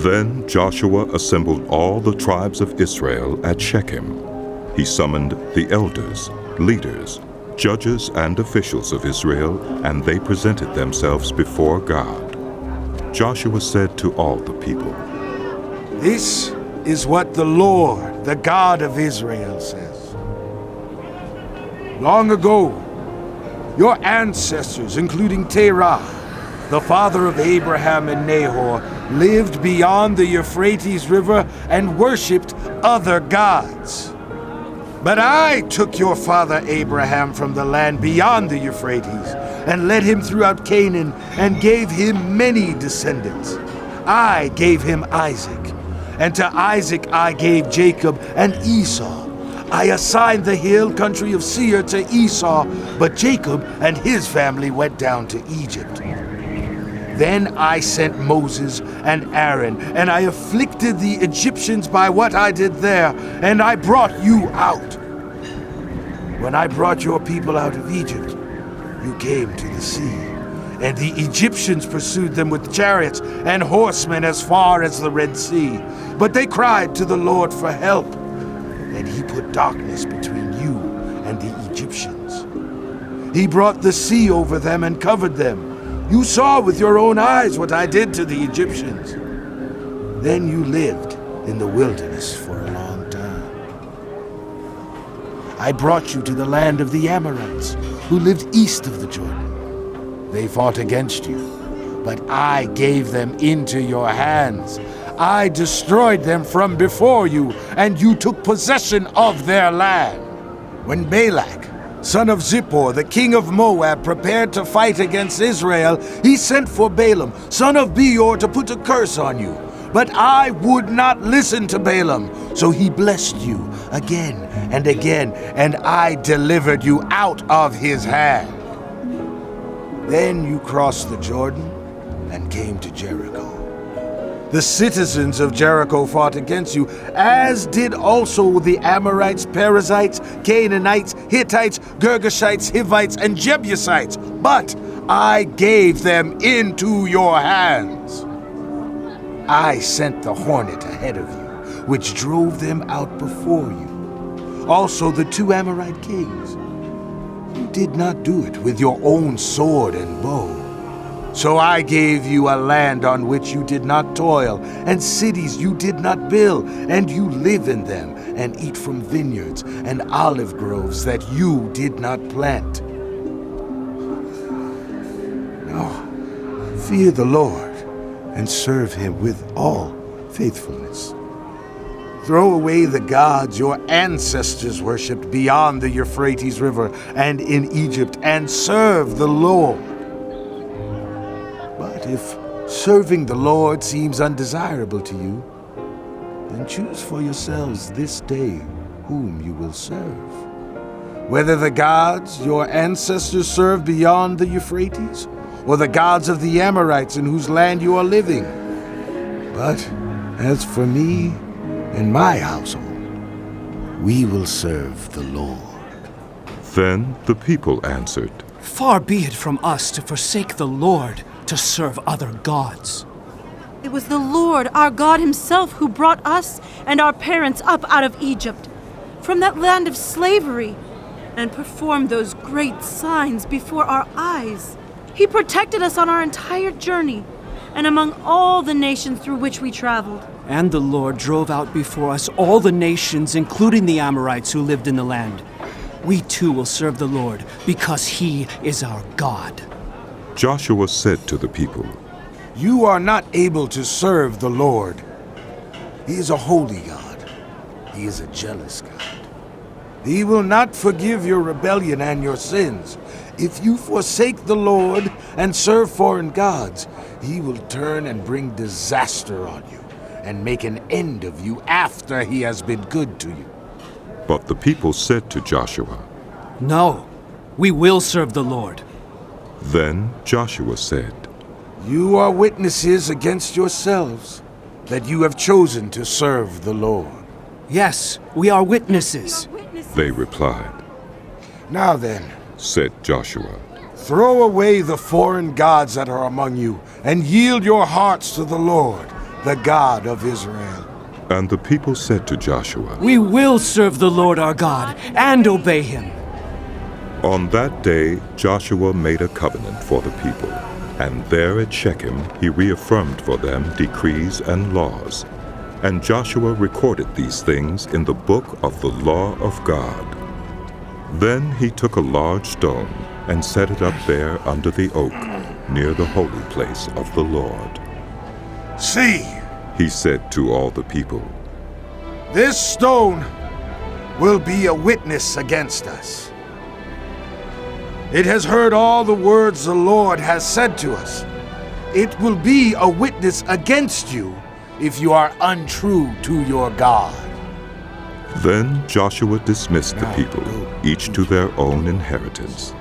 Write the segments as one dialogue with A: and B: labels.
A: Then Joshua assembled all the tribes of Israel at Shechem. He summoned the elders, leaders, judges, and officials of Israel, and they presented themselves before God. Joshua said to all the people,
B: "This is what the Lord, the God of Israel, says. Long ago, your ancestors, including Terah, the father of Abraham and Nahor, lived beyond the Euphrates River and worshipped other gods. But I took your father Abraham from the land beyond the Euphrates and led him throughout Canaan and gave him many descendants. I gave him Isaac, and to Isaac I gave Jacob and Esau. I assigned the hill country of Seir to Esau, but Jacob and his family went down to Egypt. Then I sent Moses and Aaron, and I afflicted the Egyptians by what I did there, and I brought you out. When I brought your people out of Egypt, you came to the sea, and the Egyptians pursued them with chariots and horsemen as far as the Red Sea. But they cried to the Lord for help, and he put darkness between you and the Egyptians. He brought the sea over them and covered them. You saw with your own eyes what I did to the Egyptians. Then you lived in the wilderness for a long time. I brought you to the land of the Amorites, who lived east of the Jordan. They fought against you, but I gave them into your hands. I destroyed them from before you, and you took possession of their land. When Balak, son of Zippor, the king of Moab, prepared to fight against Israel, he sent for Balaam, son of Beor, to put a curse on you. But I would not listen to Balaam, so he blessed you again and again, and I delivered you out of his hand. Then you crossed the Jordan and came to Jericho. The citizens of Jericho fought against you, as did also the Amorites, Perizzites, Canaanites, Hittites, Girgashites, Hivites, and Jebusites. But I gave them into your hands. I sent the hornet ahead of you, which drove them out before you. Also the 2 Amorite kings. You did not do it with your own sword and bow. So I gave you a land on which you did not toil, and cities you did not build, and you live in them, and eat from vineyards and olive groves that you did not plant. Now, fear the Lord, and serve him with all faithfulness. Throw away the gods your ancestors worshipped beyond the Euphrates River and in Egypt, and serve the Lord. But if serving the Lord seems undesirable to you, then choose for yourselves this day whom you will serve. Whether the gods your ancestors served beyond the Euphrates, or the gods of the Amorites in whose land you are living. But as for me and my household, we will serve the Lord."
A: Then the people answered,
C: "Far be it from us to forsake the Lord to serve other gods.
D: It was the Lord, our God himself, who brought us and our parents up out of Egypt, from that land of slavery, and performed those great signs before our eyes. He protected us on our entire journey, and among all the nations through which we traveled.
C: And the Lord drove out before us all the nations, including the Amorites who lived in the land. We too will serve the Lord, because he is our God."
A: Joshua said to the people,
B: You are not able to serve the Lord. He is a holy God. He is a jealous God. He will not forgive your rebellion and your sins. If you forsake the Lord and serve foreign gods, he will turn and bring disaster on you and make an end of you after he has been good to you.
A: But the people said to Joshua,
C: "No, we will serve the Lord."
A: Then Joshua said,
B: You are witnesses against yourselves that you have chosen to serve the Lord.
C: "Yes, we are witnesses."
A: They replied.
B: Now then,
A: Said Joshua,
B: throw away the foreign gods that are among you, and yield your hearts to the Lord, the God of Israel.
A: And the people said to Joshua,
C: We will serve the Lord our God and obey him.
A: On that day Joshua made a covenant for the people, and there at Shechem he reaffirmed for them decrees and laws. And Joshua recorded these things in the book of the law of God. Then he took a large stone and set it up there under the oak, near the holy place of the Lord.
B: See,
A: He said to all the people,
B: this stone will be a witness against us. It has heard all the words the Lord has said to us. It will be a witness against you if you are untrue to your God.
A: Then Joshua dismissed the people, each to their own inheritance.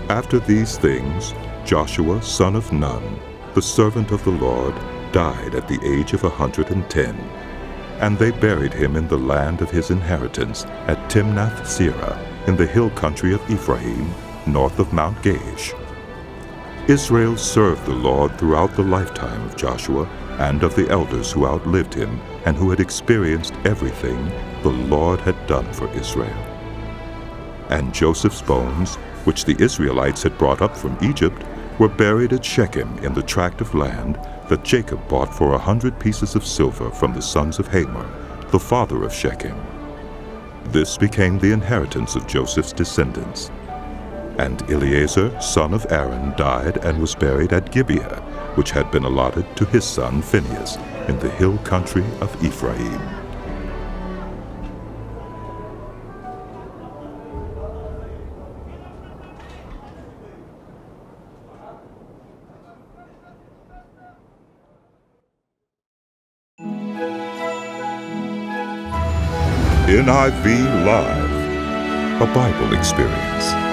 A: After these things, Joshua, son of Nun, the servant of the Lord, died at the age of 110, and they buried him in the land of his inheritance at Timnath-serah, in the hill country of Ephraim, north of Mount 𝗥𝗲𝗄𝗃. Israel served the Lord throughout the lifetime of Joshua and of the elders who outlived him and who had experienced everything the Lord had done for Israel. And Joseph's bones, which the Israelites had brought up from Egypt, were buried at Shechem in the tract of land that Jacob bought for 100 pieces of silver from the sons of Hamor, the father of Shechem. This became the inheritance of Joseph's descendants. And Eleazar, son of Aaron, died and was buried at Gibeah, which had been allotted to his son Phinehas, in the hill country of Ephraim. NIV Live, a Bible experience.